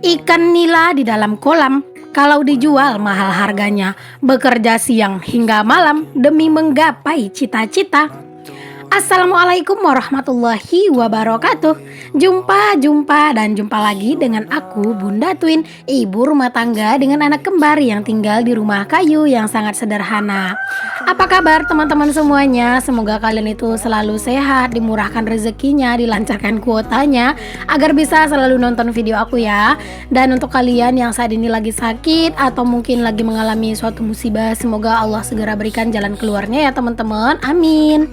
Ikan nila di dalam kolam, kalau dijual mahal harganya, bekerja siang hingga malam demi menggapai cita-cita. Assalamualaikum warahmatullahi wabarakatuh. Jumpa lagi dengan aku Bunda Twin, ibu rumah tangga dengan anak kembar yang tinggal di rumah kayu yang sangat sederhana. Apa kabar teman-teman semuanya? Semoga kalian itu selalu sehat, dimurahkan rezekinya, dilancarkan kuotanya, agar bisa selalu nonton video aku ya. Dan untuk kalian yang saat ini lagi sakit atau mungkin lagi mengalami suatu musibah, semoga Allah segera berikan jalan keluarnya ya teman-teman. Amin.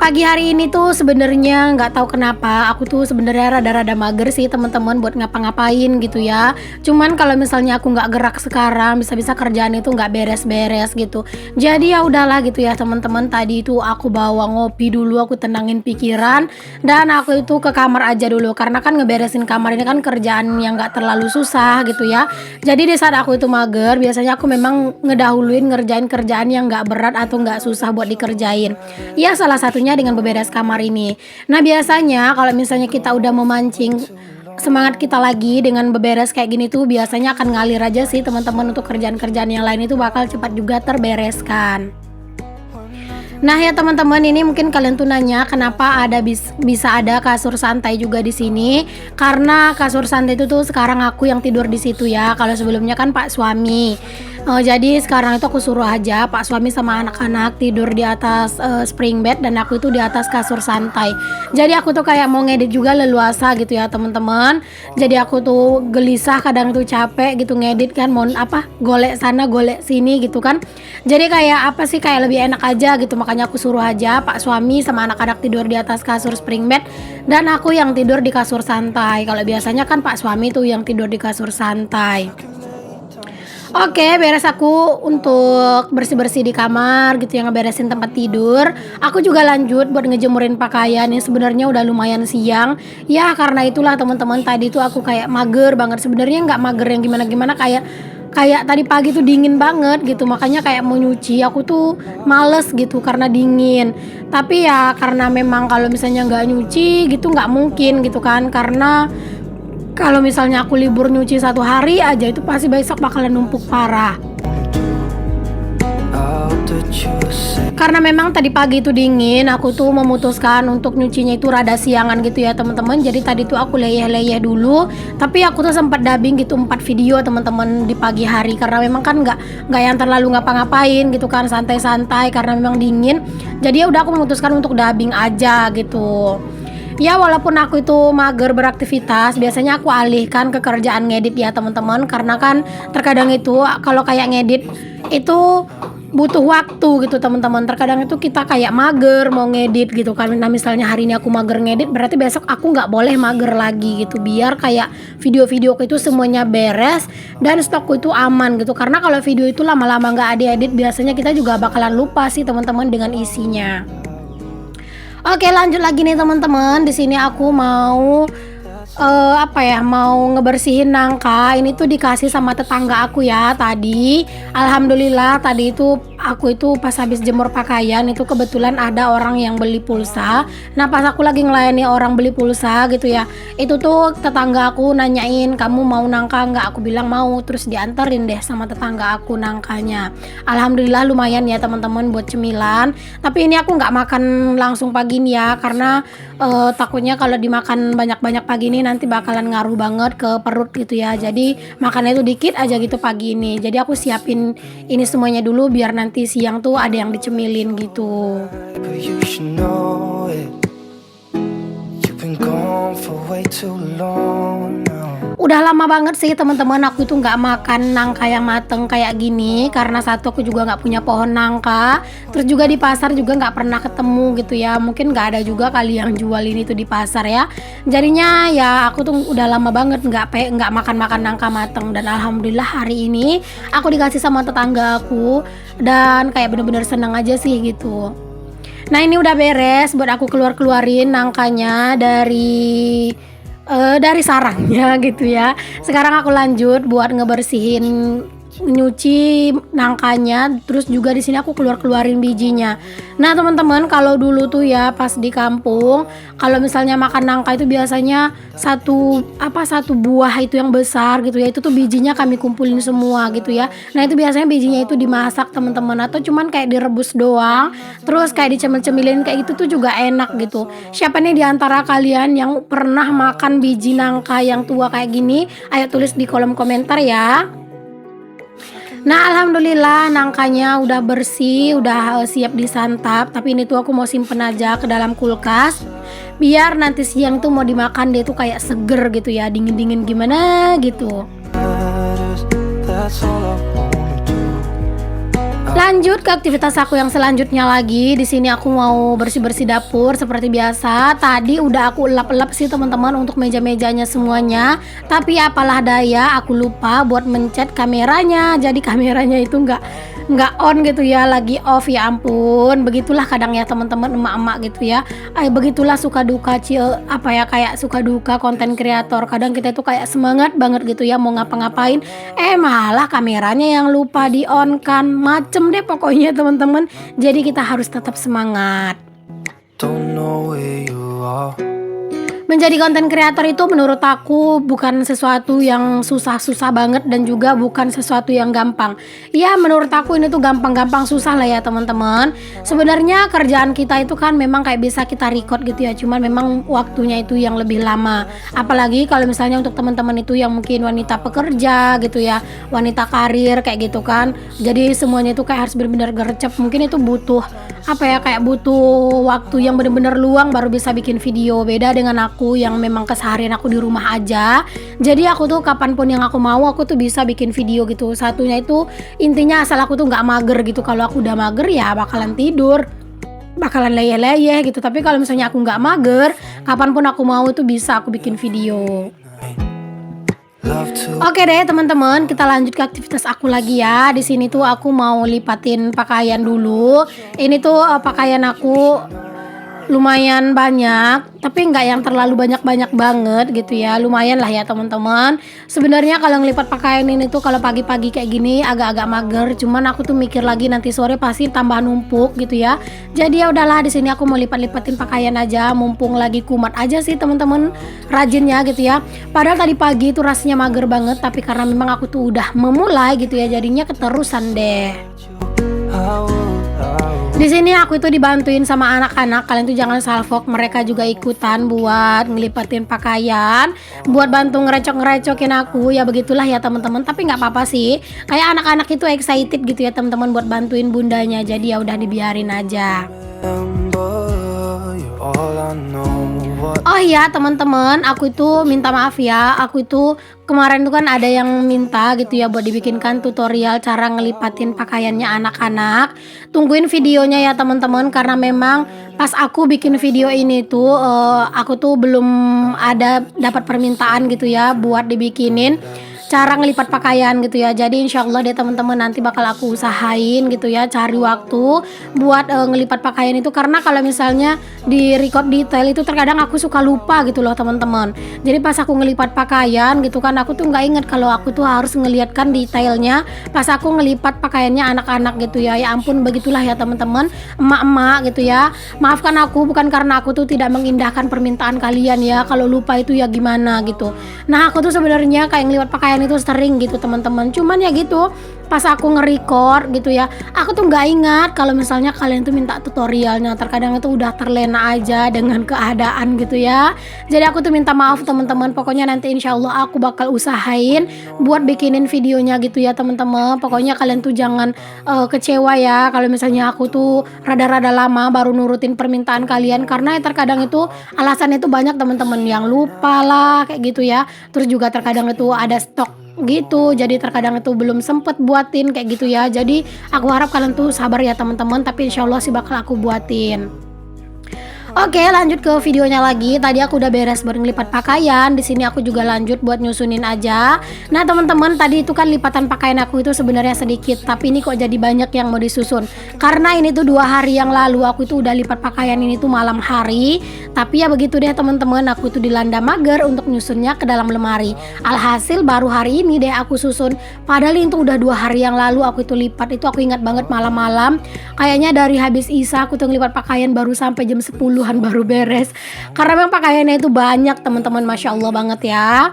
Pagi hari ini tuh sebenarnya nggak tahu kenapa aku tuh sebenarnya rada-rada mager sih teman-teman buat ngapa-ngapain gitu ya. Cuman kalau misalnya aku nggak gerak sekarang, bisa-bisa kerjaan itu nggak beres-beres gitu. Jadi ya udahlah gitu ya teman-teman. Tadi itu aku bawa ngopi dulu, aku tenangin pikiran dan aku itu ke kamar aja dulu karena kan ngeberesin kamar ini kan kerjaan yang nggak terlalu susah gitu ya. Jadi di saat aku itu mager, biasanya aku memang ngedahuluin ngerjain kerjaan yang nggak berat atau nggak susah buat dikerjain. Ya salah satunya dengan beberes kamar ini. Nah biasanya kalau misalnya kita udah memancing semangat kita lagi dengan beberes kayak gini tuh biasanya akan ngalir aja sih teman-teman, untuk kerjaan-kerjaan yang lain itu bakal cepat juga terbereskan. Nah ya teman-teman, ini mungkin kalian tuh nanya kenapa bisa ada kasur santai juga di sini. Karena kasur santai itu tuh sekarang aku yang tidur di situ ya. Kalau sebelumnya kan Pak suami. Jadi sekarang itu aku suruh aja Pak suami sama anak-anak tidur di atas spring bed dan aku itu di atas kasur santai. Jadi aku tuh kayak mau ngedit juga leluasa gitu ya teman-teman. Jadi aku tuh gelisah, kadang tuh capek gitu ngedit kan, mau golek sana golek sini gitu kan. Jadi kayak kayak lebih enak aja gitu, makanya aku suruh aja Pak suami sama anak-anak tidur di atas kasur spring bed dan aku yang tidur di kasur santai. Kalau biasanya kan Pak suami tuh yang tidur di kasur santai. Oke, beres aku untuk bersih-bersih di kamar gitu ya, ngeberesin tempat tidur. Aku juga lanjut buat ngejemurin pakaian yang sebenarnya udah lumayan siang. Ya karena itulah teman-teman, tadi tuh aku kayak mager banget. Sebenarnya nggak mager yang gimana-gimana, kayak tadi pagi tuh dingin banget gitu, makanya kayak mau nyuci aku tuh males gitu karena dingin. Tapi ya karena memang kalau misalnya nggak nyuci gitu nggak mungkin gitu kan, karena kalau misalnya aku libur nyuci satu hari aja itu pasti besok bakalan numpuk parah. Karena memang tadi pagi itu dingin, aku tuh memutuskan untuk nyucinya itu rada siangan gitu ya teman-teman. Jadi tadi tuh aku leyeh-leyeh dulu, tapi aku tuh sempat dubbing gitu 4 video teman-teman di pagi hari karena memang kan nggak yang terlalu ngapa-ngapain gitu kan, santai-santai karena memang dingin. Jadi ya udah aku memutuskan untuk dubbing aja gitu. Ya walaupun aku itu mager beraktivitas, biasanya aku alihkan ke kerjaan ngedit ya teman-teman, karena kan terkadang itu kalau kayak ngedit itu butuh waktu gitu teman-teman. Terkadang itu kita kayak mager mau ngedit gitu kan. Nah misalnya hari ini aku mager ngedit, berarti besok aku nggak boleh mager lagi gitu, biar kayak video-videoku itu semuanya beres dan stokku itu aman gitu. Karena kalau video itu lama-lama nggak diedit, biasanya kita juga bakalan lupa sih teman-teman dengan isinya. Oke, lanjut lagi nih teman-teman. Di sini aku mau mau ngebersihin nangka. Ini tuh dikasih sama tetangga aku ya tadi. Alhamdulillah tadi itu aku itu pas habis jemur pakaian itu kebetulan ada orang yang beli pulsa. Nah pas aku lagi ngelayani orang beli pulsa gitu ya, itu tuh tetangga aku nanyain, kamu mau nangka nggak? Aku bilang mau, terus dianterin deh sama tetangga aku nangkanya. Alhamdulillah lumayan ya teman-teman buat cemilan. Tapi ini aku nggak makan langsung pagi ini ya, karena takutnya kalau dimakan banyak-banyak pagi ini nanti bakalan ngaruh banget ke perut gitu ya. Jadi makannya itu dikit aja gitu pagi ini. Jadi aku siapin ini semuanya dulu biar nanti siang tuh ada yang dicemilin gitu. Udah lama banget sih teman-teman aku itu nggak makan nangka yang mateng kayak gini, karena satu aku juga nggak punya pohon nangka, terus juga di pasar juga nggak pernah ketemu gitu ya, mungkin nggak ada juga kali yang jual ini tuh di pasar ya. Jadinya ya aku tuh udah lama banget nggak makan nangka mateng, dan alhamdulillah hari ini aku dikasih sama tetangga aku dan kayak bener-bener seneng aja sih gitu. Nah ini udah beres buat aku keluarin nangkanya dari sarangnya gitu ya. Sekarang aku lanjut buat ngebersihin nyuci nangkanya, terus juga di sini aku keluarin bijinya. Nah teman-teman, kalau dulu tuh ya pas di kampung, kalau misalnya makan nangka itu biasanya satu buah itu yang besar gitu ya, itu tuh bijinya kami kumpulin semua gitu ya. Nah itu biasanya bijinya itu dimasak teman-teman, atau cuman kayak direbus doang, terus kayak dicemil-cemilin kayak gitu tuh juga enak gitu. Siapa nih di antara kalian yang pernah makan biji nangka yang tua kayak gini? Ayo tulis di kolom komentar ya. Nah alhamdulillah nangkanya udah bersih, udah siap disantap. Tapi ini tuh aku mau simpen aja ke dalam kulkas, biar nanti siang tuh mau dimakan dia tuh kayak seger gitu ya, dingin-dingin gimana gitu. Lanjut ke aktivitas aku yang selanjutnya lagi. Di sini aku mau bersih-bersih dapur seperti biasa. Tadi udah aku elap-elap sih teman-teman untuk meja-mejanya semuanya. Tapi apalah daya, aku lupa buat mencet kameranya. Jadi kameranya itu nggak on gitu ya, lagi off. Ya ampun, begitulah kadang ya teman-teman, emak-emak gitu ya. Begitulah suka duka kayak suka duka konten kreator. Kadang kita itu kayak semangat banget gitu ya mau ngapa-ngapain, malah kameranya yang lupa di on kan. Macem deh pokoknya teman-teman. Jadi kita harus tetap semangat. Don't know where you are. Menjadi konten kreator itu menurut aku bukan sesuatu yang susah-susah banget, dan juga bukan sesuatu yang gampang. Ya menurut aku ini tuh gampang-gampang susah lah ya teman-teman. Sebenarnya kerjaan kita itu kan memang kayak bisa kita record gitu ya, cuman memang waktunya itu yang lebih lama. Apalagi kalau misalnya untuk teman-teman itu yang mungkin wanita pekerja gitu ya, wanita karir kayak gitu kan. Jadi semuanya itu kayak harus benar-benar gercep. Mungkin itu butuh kayak butuh waktu yang benar-benar luang baru bisa bikin video. Beda dengan aku yang memang keseharian aku di rumah aja. Jadi aku tuh kapanpun yang aku mau aku tuh bisa bikin video gitu. Satunya itu intinya asal aku tuh nggak mager gitu. Kalau aku udah mager ya bakalan tidur, bakalan leyeh-leyeh gitu. Tapi kalau misalnya aku nggak mager, kapanpun aku mau tuh bisa aku bikin video. Oke deh teman-teman, kita lanjut ke aktivitas aku lagi ya. Di sini tuh aku mau lipatin pakaian dulu. Ini tuh pakaian aku lumayan banyak, tapi nggak yang terlalu banyak-banyak banget gitu ya. Lumayan lah ya teman-teman. Sebenarnya kalau ngelipat pakaian ini tuh kalau pagi-pagi kayak gini agak-agak mager, cuman aku tuh mikir lagi nanti sore pasti tambah numpuk gitu ya. Jadi ya udahlah, di sini aku mau lipat-lipatin pakaian aja, mumpung lagi kumat aja sih teman-teman, rajinnya gitu ya. Padahal tadi pagi itu rasanya mager banget, tapi karena memang aku tuh udah memulai gitu ya, jadinya keterusan deh. Di sini aku itu dibantuin sama anak-anak. Kalian tuh jangan salfok, mereka juga ikutan buat ngelipatin pakaian, buat bantu ngerecok-ngerecokin aku. Ya begitulah ya teman-teman. Tapi nggak apa-apa sih. Kayak anak-anak itu excited gitu ya teman-teman buat bantuin bundanya. Jadi ya udah dibiarin aja. Oh iya teman-teman, aku itu minta maaf ya. Aku itu kemarin tuh kan ada yang minta gitu ya buat dibikinkan tutorial cara ngelipatin pakaiannya anak-anak. Tungguin videonya ya teman-teman, karena memang pas aku bikin video ini tuh aku tuh belum ada dapat permintaan gitu ya buat dibikinin cara ngelipat pakaian gitu ya. Jadi insyaallah deh teman-teman, nanti bakal aku usahain gitu ya, cari waktu buat ngelipat pakaian itu. Karena kalau misalnya di record detail itu terkadang aku suka lupa gitu loh teman-teman. Jadi pas aku ngelipat pakaian gitu kan, aku tuh nggak inget kalau aku tuh harus ngeliatkan detailnya pas aku ngelipat pakaiannya anak-anak gitu ya. Ya ampun, begitulah ya teman-teman, emak-emak gitu ya. Maafkan aku, bukan karena aku tuh tidak mengindahkan permintaan kalian ya. Kalau lupa itu ya gimana gitu. Nah aku tuh sebenarnya kayak ngelipat pakaian itu sering gitu teman-teman, cuman ya gitu pas aku nge-record gitu ya, aku tuh nggak ingat kalau misalnya kalian tuh minta tutorialnya. Terkadang itu udah terlena aja dengan keadaan gitu ya. Jadi aku tuh minta maaf teman-teman. Pokoknya nanti insyaallah aku bakal usahain buat bikinin videonya gitu ya teman-teman. Pokoknya kalian tuh jangan kecewa ya kalau misalnya aku tuh rada-rada lama baru nurutin permintaan kalian, karena ya terkadang itu alasan itu banyak teman-teman, yang lupa lah kayak gitu ya. Terus juga terkadang itu ada stok gitu, jadi terkadang itu belum sempet buatin kayak gitu ya. Jadi aku harap kalian tuh sabar ya teman-teman, tapi insyaallah sih bakal aku buatin. Oke, lanjut ke videonya lagi. Tadi aku udah beres buat ngelipat pakaian. Di sini aku juga lanjut buat nyusunin aja. Nah, teman-teman, tadi itu kan lipatan pakaian aku itu sebenarnya sedikit, tapi ini kok jadi banyak yang mau disusun. Karena ini tuh 2 hari yang lalu aku itu udah lipat pakaian ini tuh malam hari. Tapi ya begitu deh teman-teman, aku itu dilanda mager untuk nyusunnya ke dalam lemari. Alhasil baru hari ini deh aku susun. Padahal itu udah 2 hari yang lalu aku itu lipat. Itu aku ingat banget malam-malam. Kayaknya dari habis Isya aku tuh ngelipat pakaian baru sampai jam 10 baru beres karena memang pakaiannya itu banyak teman-teman, masya Allah banget ya.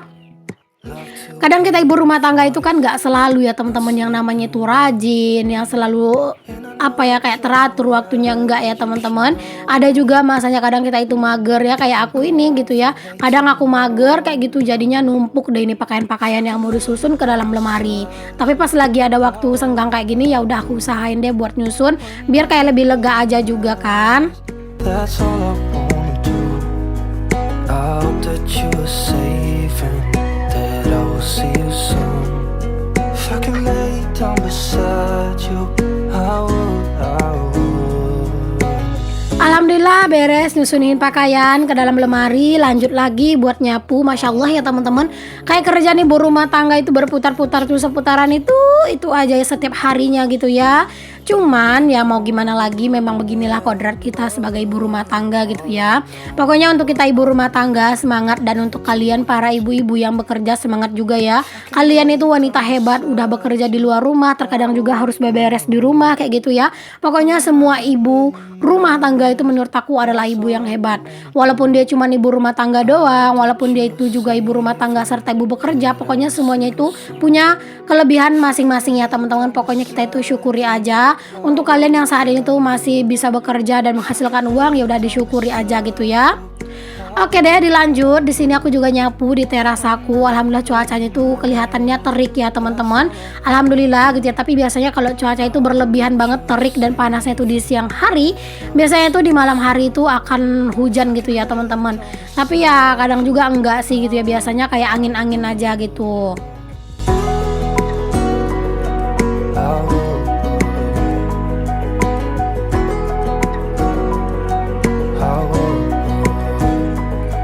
Kadang kita ibu rumah tangga itu kan nggak selalu ya teman-teman yang namanya itu rajin, yang selalu apa ya kayak teratur waktunya, enggak ya teman-teman. Ada juga masanya kadang kita itu mager ya, kayak aku ini gitu ya. Kadang aku mager kayak gitu, jadinya numpuk deh ini pakaian-pakaian yang mau disusun ke dalam lemari. Tapi pas lagi ada waktu senggang kayak gini ya udah aku usahain deh buat nyusun biar kayak lebih lega aja juga kan. That's all I wanna do. I hope that you are safe and that I will see you soon. If I can lay down beside you, I would. Alhamdulillah beres nyusunin pakaian ke dalam lemari, lanjut lagi buat nyapu. Masya Allah ya teman-teman, kayak kerjaan ibu rumah tangga itu berputar-putar terus seputaran itu aja ya setiap harinya gitu ya. Cuman ya mau gimana lagi, memang beginilah kodrat kita sebagai ibu rumah tangga gitu ya. Pokoknya untuk kita ibu rumah tangga semangat, dan untuk kalian para ibu-ibu yang bekerja semangat juga ya. Kalian itu wanita hebat, udah bekerja di luar rumah, terkadang juga harus beberes di rumah kayak gitu ya. Pokoknya semua ibu rumah tangga itu menurut aku adalah ibu yang hebat. Walaupun dia cuma ibu rumah tangga doang, walaupun dia itu juga ibu rumah tangga serta ibu bekerja, pokoknya semuanya itu punya kelebihan masing-masing ya teman-teman. Pokoknya kita itu syukuri aja. Untuk kalian yang saat ini tuh masih bisa bekerja dan menghasilkan uang, ya udah disyukuri aja gitu ya. Oke deh, dilanjut. Di sini aku juga nyapu di teras aku. Alhamdulillah cuacanya itu kelihatannya terik ya teman-teman. Alhamdulillah gitu ya. Tapi biasanya kalau cuaca itu berlebihan banget terik dan panasnya itu di siang hari, biasanya itu di malam hari itu akan hujan gitu ya teman-teman. Tapi ya kadang juga enggak sih gitu ya. Biasanya kayak angin-angin aja gitu.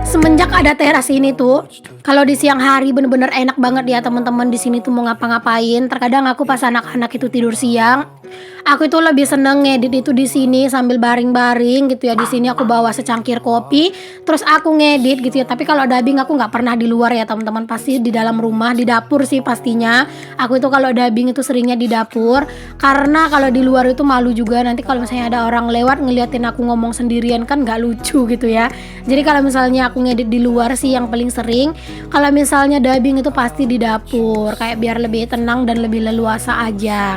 Semenjak ada teras ini tuh, kalau di siang hari bener-bener enak banget ya teman-teman. Di sini tuh mau ngapa-ngapain. Terkadang aku pas anak-anak itu tidur siang, aku itu lebih seneng ngedit itu di sini sambil baring-baring gitu ya. Di sini aku bawa secangkir kopi, terus aku ngedit gitu ya. Tapi kalau dubbing aku nggak pernah di luar ya teman-teman, pasti di dalam rumah, di dapur sih pastinya. Aku itu kalau dubbing itu seringnya di dapur, karena kalau di luar itu malu juga. Nanti kalau misalnya ada orang lewat ngeliatin aku ngomong sendirian kan nggak lucu gitu ya. Jadi kalau misalnya aku ngedit di luar sih yang paling sering. Kalau misalnya dubbing itu pasti di dapur, kayak biar lebih tenang dan lebih leluasa aja.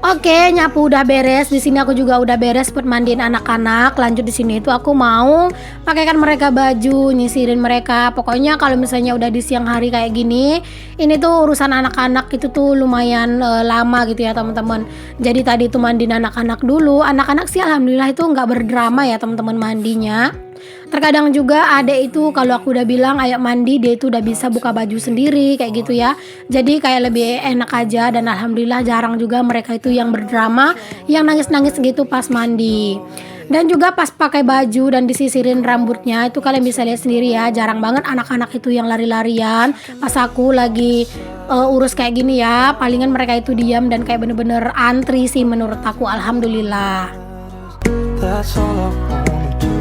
Oke, nyapu udah beres. Di sini aku juga udah beres buat mandiin anak-anak. Lanjut di sini itu aku mau pakaikan mereka baju, nyisirin mereka. Pokoknya kalau misalnya udah di siang hari kayak gini, ini tuh urusan anak-anak itu tuh lumayan lama gitu ya teman-teman. Jadi tadi tuh mandiin anak-anak dulu. Anak-anak sih alhamdulillah itu nggak berdrama ya teman-teman mandinya. Terkadang juga adek itu kalau aku udah bilang ayo mandi, dia itu udah bisa buka baju sendiri kayak gitu ya. Jadi kayak lebih enak aja, dan alhamdulillah jarang juga mereka itu yang berdrama, yang nangis-nangis gitu pas mandi. Dan juga pas pakai baju dan disisirin rambutnya itu kalian bisa lihat sendiri ya, jarang banget anak-anak itu yang lari-larian pas aku lagi urus kayak gini ya. Palingan mereka itu diam dan kayak bener-bener antri sih menurut aku, alhamdulillah. That's all I wanna do.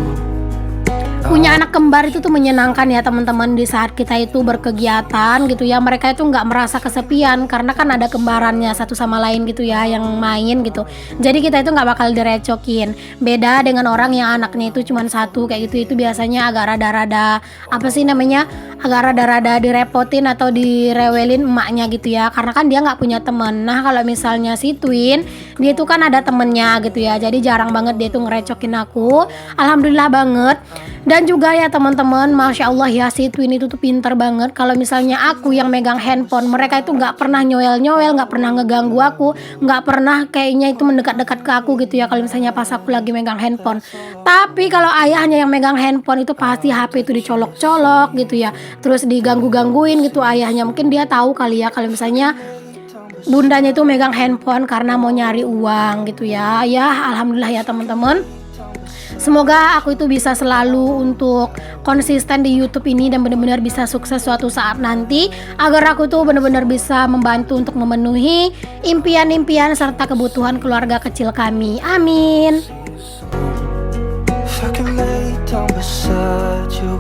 Punya anak kembar itu tuh menyenangkan ya teman-teman. Di saat kita itu berkegiatan gitu ya, mereka itu nggak merasa kesepian karena kan ada kembarannya satu sama lain gitu ya yang main gitu. Jadi kita itu nggak bakal direcokin. Beda dengan orang yang anaknya itu cuma satu kayak gitu, itu biasanya agak rada-rada apa sih namanya, agak rada-rada direpotin atau direwelin emaknya gitu ya, karena kan dia nggak punya temen. Nah kalau misalnya si twin, dia itu kan ada temennya gitu ya, jadi jarang banget dia tuh ngerecokin aku. Alhamdulillah banget. Dan juga ya teman-teman, masya Allah ya, si twin itu tuh pinter banget. Kalau misalnya aku yang megang handphone, mereka itu nggak pernah nyoel-nyoel, nggak pernah ngeganggu aku, nggak pernah kayaknya itu mendekat-dekat ke aku gitu ya. Kalau misalnya pas aku lagi megang handphone. Tapi kalau ayahnya yang megang handphone itu pasti HP itu dicolok-colok gitu ya, terus diganggu-gangguin gitu ayahnya. Mungkin dia tahu kali ya kalau misalnya bundanya itu megang handphone karena mau nyari uang gitu ya. Ya alhamdulillah ya teman-teman, Semoga aku itu bisa selalu untuk konsisten di YouTube ini dan benar-benar bisa sukses suatu saat nanti, agar aku tuh benar-benar bisa membantu untuk memenuhi impian-impian serta kebutuhan keluarga kecil kami. Amin. If I can lay down beside you,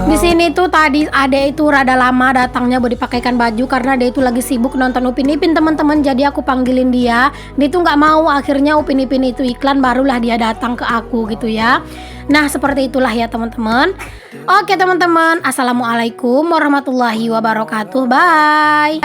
Di sini tuh tadi Ade itu rada lama datangnya buat dipakaikan baju karena dia itu lagi sibuk nonton Upin Ipin teman-teman. Jadi aku panggilin dia tuh nggak mau, akhirnya Upin Ipin itu iklan barulah dia datang ke aku gitu ya. Nah seperti itulah ya teman-teman. Oke teman-teman, assalamualaikum warahmatullahi wabarakatuh, bye.